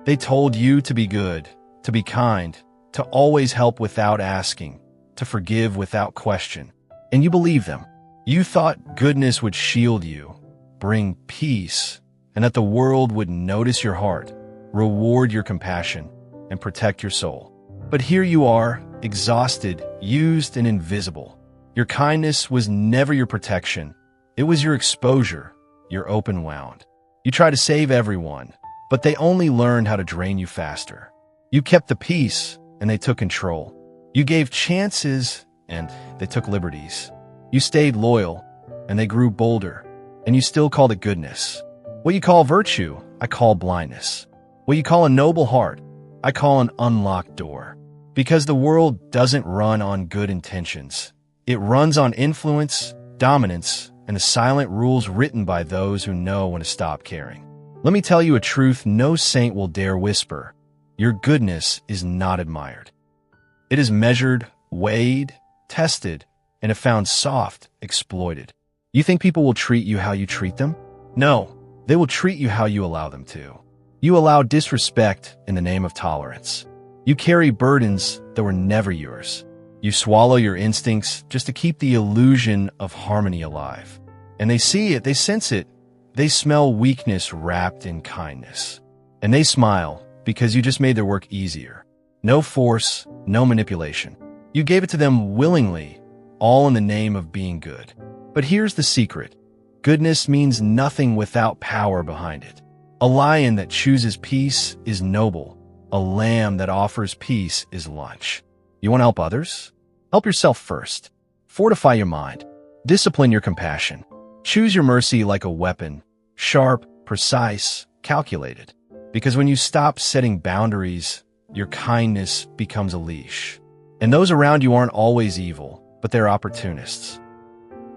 They told you to be good, to be kind, to always help without asking, to forgive without question. And you believed them. You thought goodness would shield you, bring peace, and that the world would notice your heart, reward your compassion, and protect your soul. But here you are, exhausted, used, and invisible. Your kindness was never your protection. It was your exposure, your open wound. You tried to save everyone, but they only learned how to drain you faster. You kept the peace, and they took control. You gave chances, and they took liberties. You stayed loyal, and they grew bolder, and you still called it goodness. What you call virtue, I call blindness. What you call a noble heart, I call an unlocked door. Because the world doesn't run on good intentions. It runs on influence, dominance, and the silent rules written by those who know when to stop caring. Let me tell you a truth no saint will dare whisper. Your goodness is not admired. It is measured, weighed, tested, and if found soft, exploited. You think people will treat you how you treat them? No, they will treat you how you allow them to. You allow disrespect in the name of tolerance. You carry burdens that were never yours. You swallow your instincts just to keep the illusion of harmony alive. And they see it, they sense it. They smell weakness wrapped in kindness. And they smile because you just made their work easier. No force, no manipulation. You gave it to them willingly, all in the name of being good. But here's the secret. Goodness means nothing without power behind it. A lion that chooses peace is noble. A lamb that offers peace is lunch. You want to help others? Help yourself first. Fortify your mind. Discipline your compassion. Choose your mercy like a weapon, sharp, precise, calculated. Because when you stop setting boundaries, your kindness becomes a leash. And those around you aren't always evil, but they're opportunists.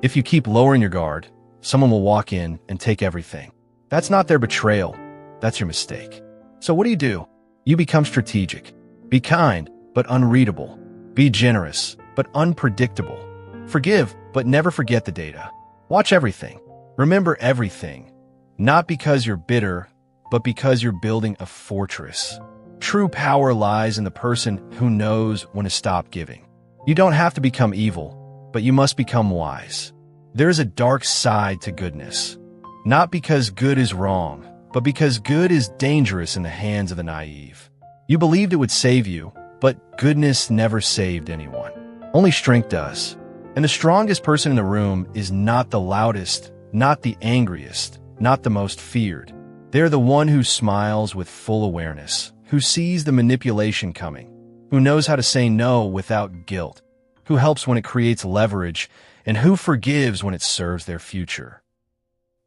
If you keep lowering your guard, someone will walk in and take everything. That's not their betrayal. That's your mistake. So what do? You become strategic. Be kind, but unreadable. Be generous, but unpredictable. Forgive, but never forget the data. Watch everything. Remember everything. Not because you're bitter, but because you're building a fortress. True power lies in the person who knows when to stop giving. You don't have to become evil, but you must become wise. There's a dark side to goodness. Not because good is wrong, but because good is dangerous in the hands of the naive. You believed it would save you, but goodness never saved anyone. Only strength does. And the strongest person in the room is not the loudest, not the angriest, not the most feared. They're the one who smiles with full awareness, who sees the manipulation coming, who knows how to say no without guilt, who helps when it creates leverage, and who forgives when it serves their future.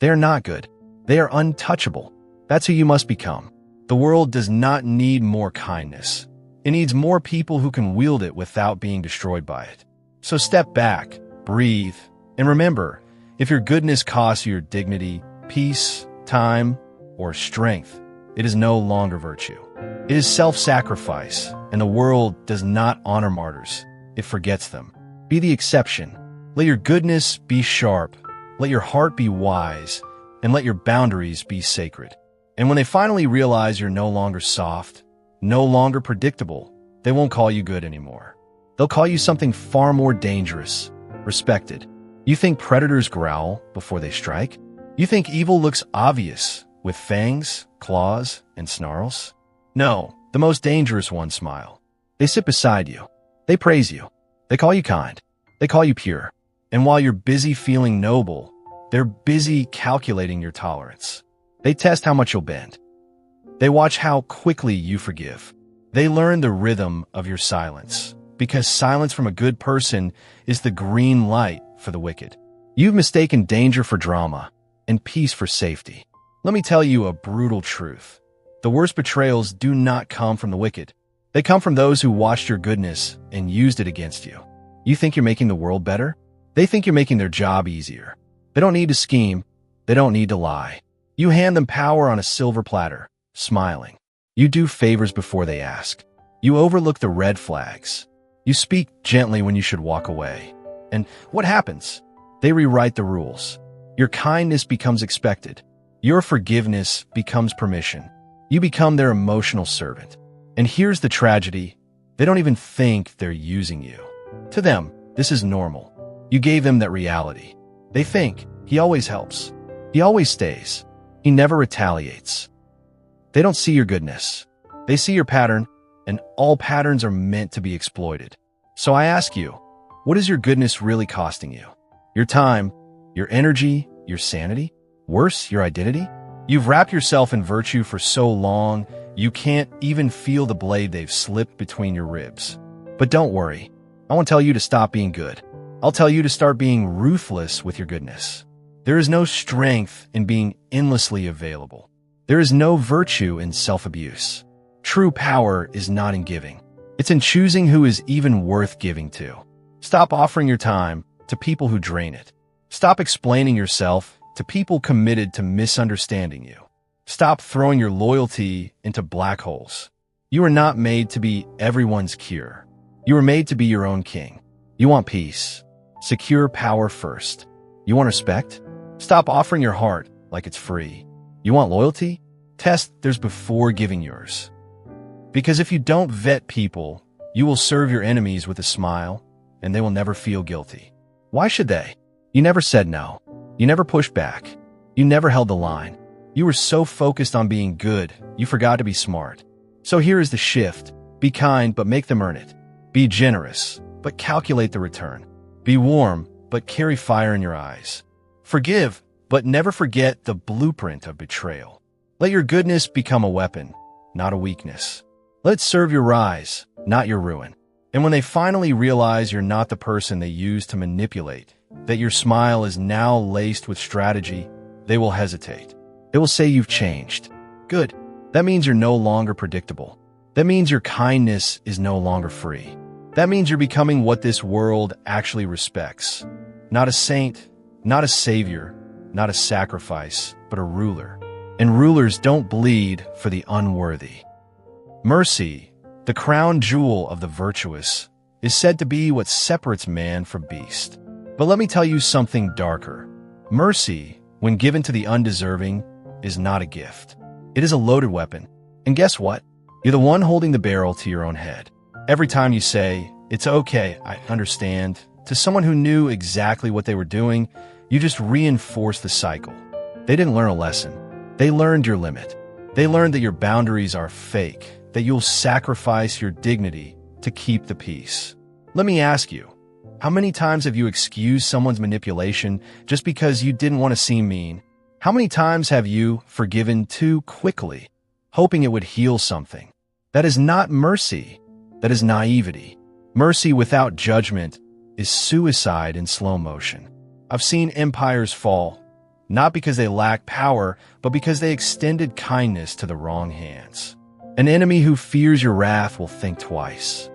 They're not good. They are untouchable. That's who you must become. The world does not need more kindness. It needs more people who can wield it without being destroyed by it. So step back, breathe, and remember, if your goodness costs you your dignity, peace, time, or strength, it is no longer virtue. It is self-sacrifice, and the world does not honor martyrs. It forgets them. Be the exception. Let your goodness be sharp. Let your heart be wise, and let your boundaries be sacred. And when they finally realize you're no longer soft, no longer predictable, they won't call you good anymore. They'll call you something far more dangerous, respected. You think predators growl before they strike? You think evil looks obvious with fangs, claws, and snarls? No, the most dangerous ones smile. They sit beside you. They praise you. They call you kind. They call you pure. And while you're busy feeling noble, they're busy calculating your tolerance. They test how much you'll bend. They watch how quickly you forgive. They learn the rhythm of your silence, because silence from a good person is the green light for the wicked. You've mistaken danger for drama and peace for safety. Let me tell you a brutal truth. The worst betrayals do not come from the wicked. They come from those who watched your goodness and used it against you. You think you're making the world better? They think you're making their job easier. They don't need to scheme. They don't need to lie. You hand them power on a silver platter, smiling. You do favors before they ask. You overlook the red flags. You speak gently when you should walk away. And what happens? They rewrite the rules. Your kindness becomes expected. Your forgiveness becomes permission. You become their emotional servant. And here's the tragedy. They don't even think they're using you. To them, this is normal. You gave them that reality. They think, he always helps. He always stays. He never retaliates. They don't see your goodness. They see your pattern, and all patterns are meant to be exploited. So I ask you, what is your goodness really costing you? Your time, your energy, your sanity? Worse, your identity? You've wrapped yourself in virtue for so long, you can't even feel the blade they've slipped between your ribs. But don't worry. I won't tell you to stop being good. I'll tell you to start being ruthless with your goodness. There is no strength in being endlessly available. There is no virtue in self-abuse. True power is not in giving. It's in choosing who is even worth giving to. Stop offering your time to people who drain it. Stop explaining yourself to people committed to misunderstanding you. Stop throwing your loyalty into black holes. You are not made to be everyone's cure. You are made to be your own king. You want peace. Secure power first. You want respect? Stop offering your heart like it's free. You want loyalty? Test theirs before giving yours. Because if you don't vet people, you will serve your enemies with a smile, and they will never feel guilty. Why should they? You never said no. You never pushed back. You never held the line. You were so focused on being good, you forgot to be smart. So here is the shift. Be kind, but make them earn it. Be generous, but calculate the return. Be warm, but carry fire in your eyes. Forgive, but never forget the blueprint of betrayal. Let your goodness become a weapon, not a weakness. Let it serve your rise, not your ruin. And when they finally realize you're not the person they used to manipulate, that your smile is now laced with strategy, they will hesitate. They will say you've changed. Good. That means you're no longer predictable. That means your kindness is no longer free. That means you're becoming what this world actually respects. Not a saint, not a savior, not a sacrifice, but a ruler. And rulers don't bleed for the unworthy. Mercy, the crown jewel of the virtuous, is said to be what separates man from beast. But let me tell you something darker. Mercy, when given to the undeserving, is not a gift. It is a loaded weapon. And guess what? You're the one holding the barrel to your own head. Every time you say, "It's okay, I understand," to someone who knew exactly what they were doing, you just reinforce the cycle. They didn't learn a lesson. They learned your limit. They learned that your boundaries are fake, that you'll sacrifice your dignity to keep the peace. Let me ask you, how many times have you excused someone's manipulation just because you didn't want to seem mean? How many times have you forgiven too quickly, hoping it would heal something? That is not mercy. That is naivety. Mercy without judgment is suicide in slow motion. I've seen empires fall, not because they lack power, but because they extended kindness to the wrong hands. An enemy who fears your wrath will think twice.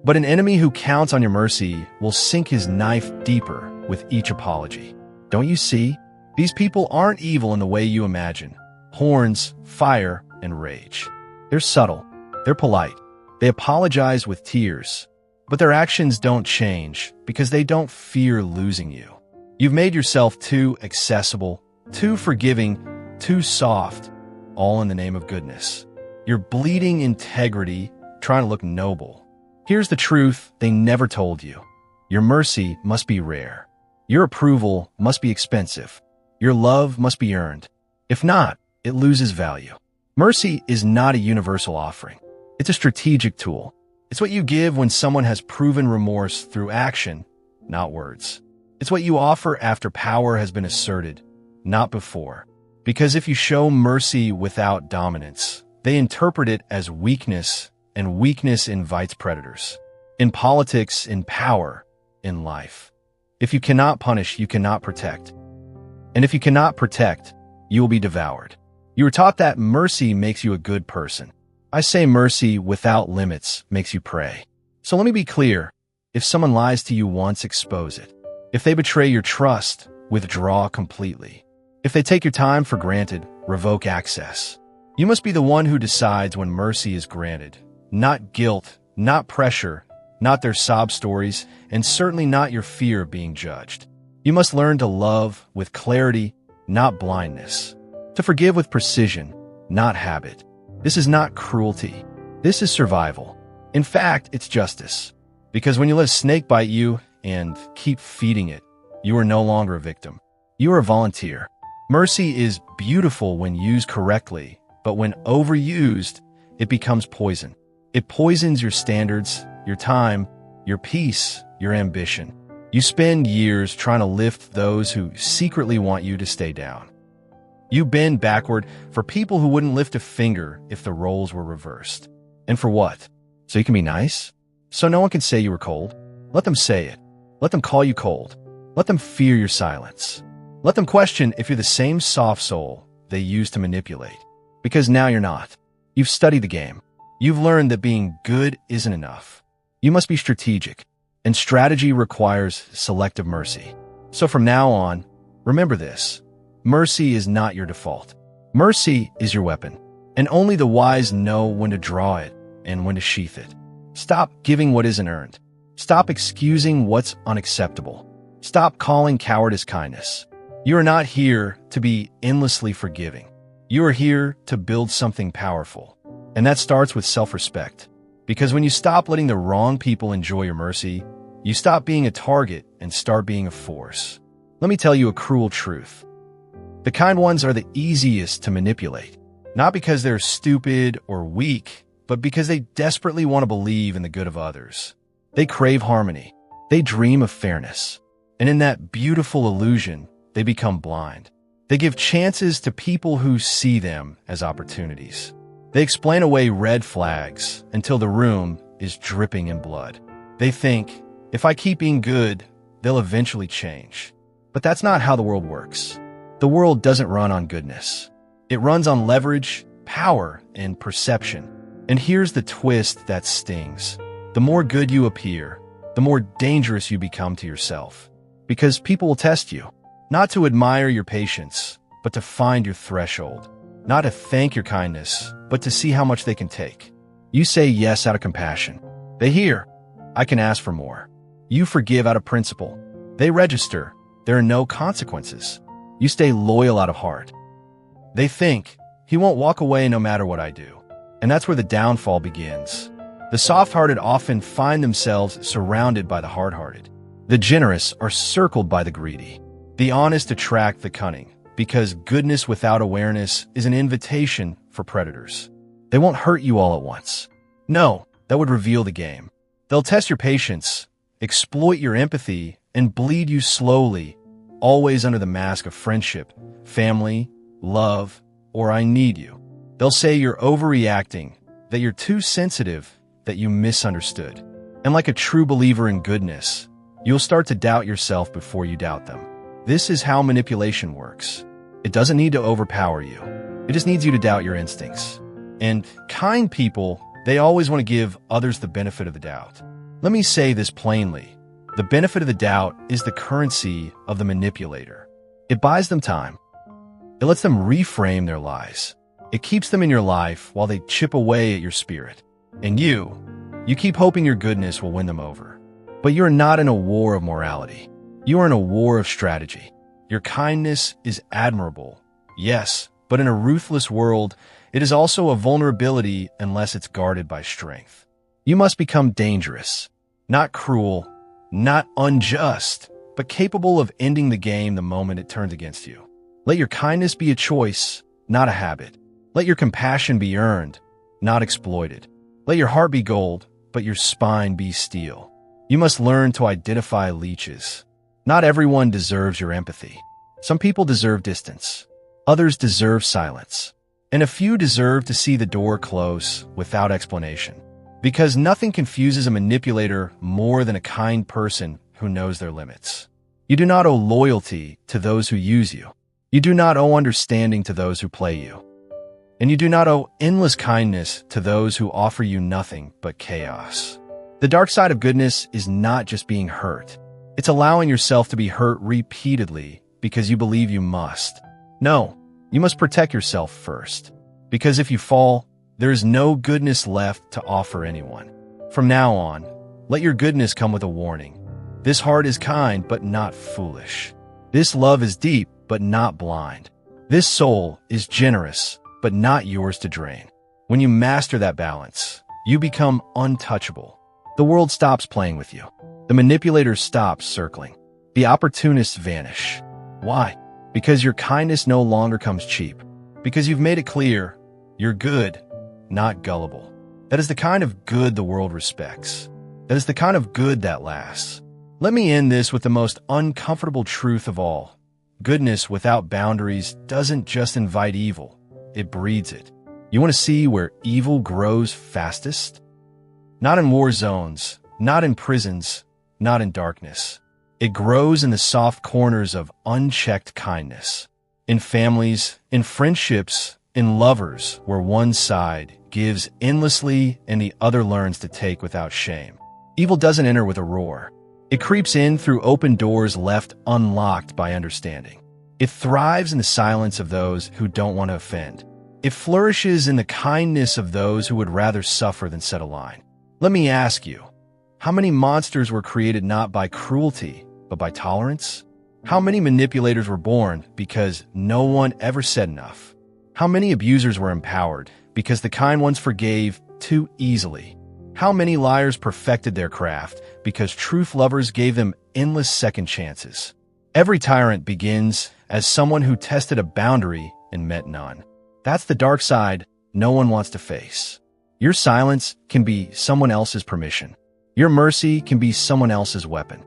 But an enemy who counts on your mercy will sink his knife deeper with each apology. Don't you see? These people aren't evil in the way you imagine. Horns, fire, and rage. They're subtle. They're polite. They apologize with tears. But their actions don't change because they don't fear losing you. You've made yourself too accessible, too forgiving, too soft, all in the name of goodness. You're bleeding integrity, trying to look noble. Here's the truth they never told you. Your mercy must be rare. Your approval must be expensive. Your love must be earned. If not, it loses value. Mercy is not a universal offering. It's a strategic tool. It's what you give when someone has proven remorse through action, not words. It's what you offer after power has been asserted, not before. Because if you show mercy without dominance, they interpret it as weakness, and weakness invites predators. In politics, in power, in life. If you cannot punish, you cannot protect. And if you cannot protect, you will be devoured. You were taught that mercy makes you a good person. I say mercy without limits makes you prey. So let me be clear. If someone lies to you once, expose it. If they betray your trust, withdraw completely. If they take your time for granted, revoke access. You must be the one who decides when mercy is granted. Not guilt, not pressure, not their sob stories, and certainly not your fear of being judged. You must learn to love with clarity, not blindness. To forgive with precision, not habit. This is not cruelty. This is survival. In fact, it's justice. Because when you let a snake bite you and keep feeding it, you are no longer a victim. You are a volunteer. Mercy is beautiful when used correctly, but when overused, it becomes poison. It poisons your standards, your time, your peace, your ambition. You spend years trying to lift those who secretly want you to stay down. You bend backward for people who wouldn't lift a finger if the roles were reversed. And for what? So you can be nice? So no one can say you were cold? Let them say it. Let them call you cold. Let them fear your silence. Let them question if you're the same soft soul they used to manipulate. Because now you're not. You've studied the game. You've learned that being good isn't enough. You must be strategic. And strategy requires selective mercy. So from now on, remember this. Mercy is not your default. Mercy is your weapon. And only the wise know when to draw it and when to sheath it. Stop giving what isn't earned. Stop excusing what's unacceptable. Stop calling cowardice kindness. You are not here to be endlessly forgiving. You are here to build something powerful. And that starts with self-respect. Because when you stop letting the wrong people enjoy your mercy, you stop being a target and start being a force. Let me tell you a cruel truth. The kind ones are the easiest to manipulate. Not because they're stupid or weak, but because they desperately want to believe in the good of others. They crave harmony. They dream of fairness. And in that beautiful illusion, they become blind. They give chances to people who see them as opportunities. They explain away red flags until the room is dripping in blood. They think, if I keep being good, they'll eventually change. But that's not how the world works. The world doesn't run on goodness. It runs on leverage, power, and perception. And here's the twist that stings. The more good you appear, the more dangerous you become to yourself. Because people will test you, not to admire your patience, but to find your threshold. Not to thank your kindness, but to see how much they can take. You say yes out of compassion. They hear, I can ask for more. You forgive out of principle. They register, there are no consequences. You stay loyal out of heart. They think, he won't walk away no matter what I do. And that's where the downfall begins. The soft-hearted often find themselves surrounded by the hard-hearted. The generous are circled by the greedy. The honest attract the cunning, because goodness without awareness is an invitation for predators. They won't hurt you all at once. No, that would reveal the game. They'll test your patience, exploit your empathy, and bleed you slowly, always under the mask of friendship, family, love, or I need you. They'll say you're overreacting, that you're too sensitive, that you misunderstood. And like a true believer in goodness, you'll start to doubt yourself before you doubt them. This is how manipulation works. It doesn't need to overpower you. It just needs you to doubt your instincts. And kind people, they always want to give others the benefit of the doubt. Let me say this plainly. The benefit of the doubt is the currency of the manipulator. It buys them time. It lets them reframe their lies. It keeps them in your life while they chip away at your spirit. And you keep hoping your goodness will win them over. But you're not in a war of morality. You are in a war of strategy. Your kindness is admirable, yes, but in a ruthless world, it is also a vulnerability unless it's guarded by strength. You must become dangerous, not cruel, not unjust, but capable of ending the game the moment it turns against you. Let your kindness be a choice, not a habit. Let your compassion be earned, not exploited. Let your heart be gold, but your spine be steel. You must learn to identify leeches. Not everyone deserves your empathy. Some people deserve distance. Others deserve silence. And a few deserve to see the door close without explanation. Because nothing confuses a manipulator more than a kind person who knows their limits. You do not owe loyalty to those who use you. You do not owe understanding to those who play you. And you do not owe endless kindness to those who offer you nothing but chaos. The dark side of goodness is not just being hurt. It's allowing yourself to be hurt repeatedly because you believe you must. No, you must protect yourself first. Because if you fall, there is no goodness left to offer anyone. From now on, let your goodness come with a warning. This heart is kind, but not foolish. This love is deep, but not blind. This soul is generous, but not yours to drain. When you master that balance, you become untouchable. The world stops playing with you. The manipulators stop circling. The opportunists vanish. Why? Because your kindness no longer comes cheap. Because you've made it clear, you're good, not gullible. That is the kind of good the world respects. That is the kind of good that lasts. Let me end this with the most uncomfortable truth of all. Goodness without boundaries doesn't just invite evil, it breeds it. You want to see where evil grows fastest? Not in war zones, not in prisons, not in darkness. It grows in the soft corners of unchecked kindness. In families, in friendships, in lovers, where one side gives endlessly and the other learns to take without shame. Evil doesn't enter with a roar. It creeps in through open doors left unlocked by understanding. It thrives in the silence of those who don't want to offend. It flourishes in the kindness of those who would rather suffer than set a line. Let me ask you, how many monsters were created not by cruelty, but by tolerance? How many manipulators were born because no one ever said enough? How many abusers were empowered because the kind ones forgave too easily? How many liars perfected their craft because truth lovers gave them endless second chances? Every tyrant begins as someone who tested a boundary and met none. That's the dark side no one wants to face. Your silence can be someone else's permission. Your mercy can be someone else's weapon.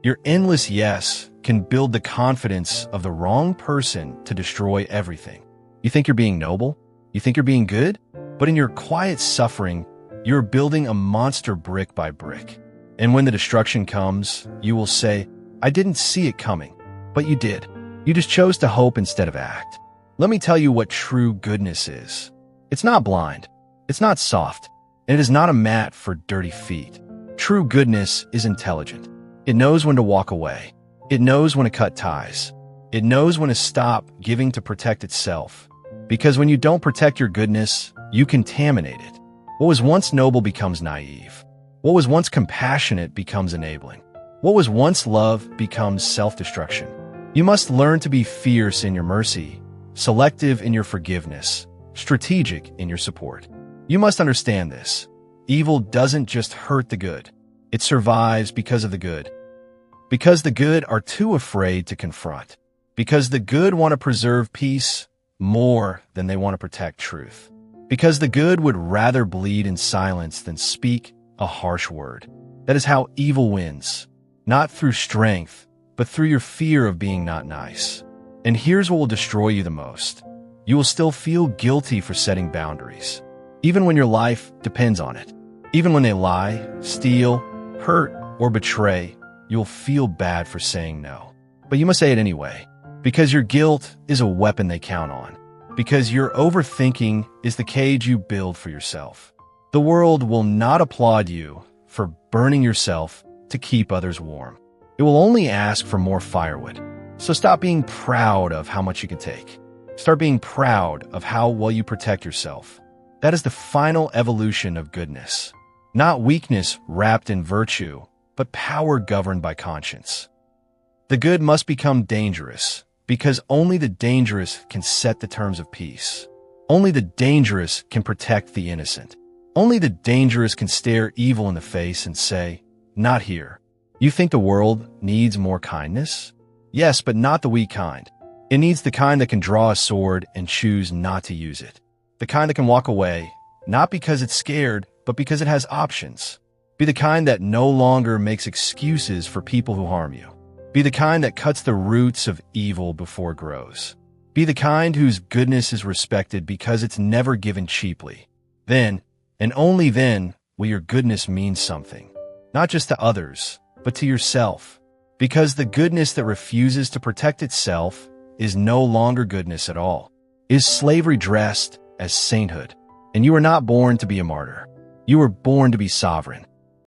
Your endless yes can build the confidence of the wrong person to destroy everything. You think you're being noble? You think you're being good? But in your quiet suffering, you're building a monster brick by brick. And when the destruction comes, you will say, I didn't see it coming. But you did. You just chose to hope instead of act. Let me tell you what true goodness is. It's not blind. It's not soft. And it is not a mat for dirty feet. True goodness is intelligent. It knows when to walk away. It knows when to cut ties. It knows when to stop giving to protect itself. Because when you don't protect your goodness, you contaminate it. What was once noble becomes naive. What was once compassionate becomes enabling. What was once love becomes self-destruction. You must learn to be fierce in your mercy, selective in your forgiveness, strategic in your support. You must understand this. Evil doesn't just hurt the good. It survives because of the good. Because the good are too afraid to confront. Because the good want to preserve peace more than they want to protect truth. Because the good would rather bleed in silence than speak a harsh word. That is how evil wins. Not through strength, but through your fear of being not nice. And here's what will destroy you the most. You will still feel guilty for setting boundaries, even when your life depends on it. Even when they lie, steal, hurt, or betray, you'll feel bad for saying no. But you must say it anyway, because your guilt is a weapon they count on. Because your overthinking is the cage you build for yourself. The world will not applaud you for burning yourself to keep others warm. It will only ask for more firewood. So stop being proud of how much you can take. Start being proud of how well you protect yourself. That is the final evolution of goodness. Not weakness wrapped in virtue, but power governed by conscience. The good must become dangerous, because only the dangerous can set the terms of peace. Only the dangerous can protect the innocent. Only the dangerous can stare evil in the face and say, not here. You think the world needs more kindness? Yes, but not the weak kind. It needs the kind that can draw a sword and choose not to use it. The kind that can walk away, not because it's scared, but because it has options. Be the kind that no longer makes excuses for people who harm you. Be the kind that cuts the roots of evil before it grows. Be the kind whose goodness is respected because it's never given cheaply. Then, and only then, will your goodness mean something. Not just to others, but to yourself. Because the goodness that refuses to protect itself is no longer goodness at all. Is slavery dressed as sainthood? And you were not born to be a martyr. You were born to be sovereign.